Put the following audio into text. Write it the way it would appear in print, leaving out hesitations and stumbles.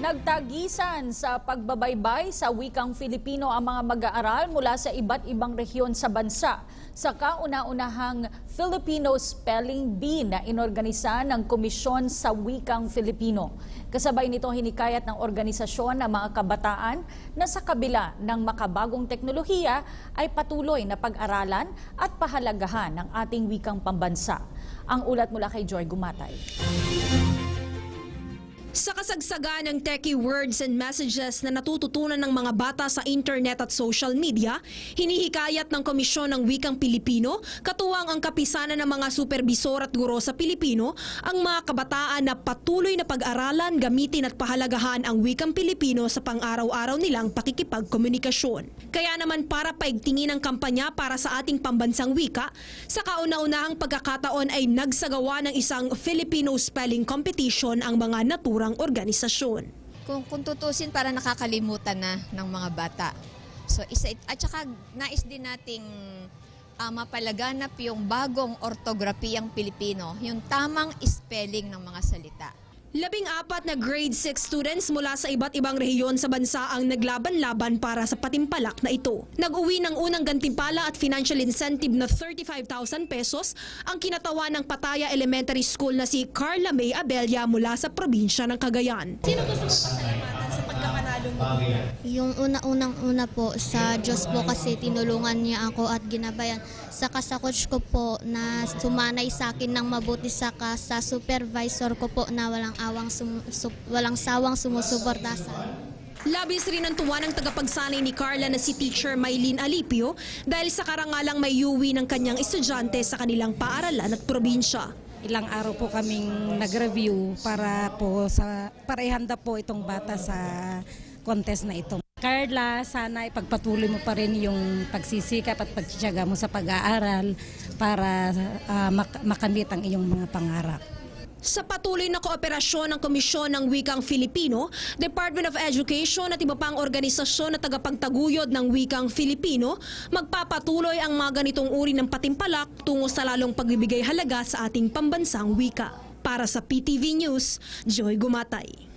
Nagtagisan sa pagbabaybay sa wikang Filipino ang mga mag-aaral mula sa iba't ibang rehiyon sa bansa sa kauna-unahang Filipino Spelling Bee na inorganisa ng Komisyon sa Wikang Filipino. Kasabay nito hinikayat ng organisasyon ng mga kabataan na sa kabila ng makabagong teknolohiya ay patuloy na pag-aralan at pahalagahan ng ating wikang pambansa. Ang ulat mula kay Joy Gumatay. Sa kasagsagan ng techie words and messages na natututunan ng mga bata sa internet at social media, hinihikayat ng Komisyon ng Wikang Pilipino, katuwang ang kapisanan ng mga superbisor at guro sa Pilipino, ang mga kabataan na patuloy na pag-aralan, gamitin at pahalagahan ang wikang Pilipino sa pang-araw-araw nilang pakikipagkomunikasyon. Kaya naman para paigtingin ang kampanya para sa ating pambansang wika, sa kauna-unahang pagkakataon ay nagsagawa ng isang Filipino Spelling Competition ang mga naturang organisasyon. Kung tutusin, para nakakalimutan na ng mga bata. So at saka nais din nating mapalaganap yung bagong ortografiyang Pilipino, yung tamang spelling ng mga salita. 14 na grade 6 students mula sa iba't ibang rehiyon sa bansa ang naglaban-laban para sa patimpalak na ito. Nag-uwi ng unang gantimpala at financial incentive na 35,000 pesos ang kinatawa ng Pataya Elementary School na si Carla May Abella mula sa probinsya ng Cagayan. Sino gusto mong pasalamatan sa pagkapanalo mo? Yung una po sa Diyos po kasi tinulungan niya ako at ginabayan. Saka sa coach ko po na sumanay sa akin ng mabuti, saka sa supervisor ko po na walang sawang sumusuporta sa akin. Labis rin ang tuwa ng tagapagsanay ni Carla na si Teacher Maylene Alipio dahil sa karangalang may uwi ng kanyang estudyante sa kanilang paaralan at probinsya. Ilang araw po kaming nag-review para ihanda po itong bata sa contest na ito. Carla, sana ipagpatuloy mo pa rin yung pagsisikap at pagtsitsaga mo sa pag-aaral para makamit ang iyong mga pangarap. Sa patuloy na kooperasyon ng Komisyon ng Wikang Filipino, Department of Education at iba pang organisasyon na tagapagtaguyod ng Wikang Filipino, magpapatuloy ang mga ganitong uri ng patimpalak tungo sa lalong pagbibigay halaga sa ating pambansang wika. Para sa PTV News, Joy Gumatay.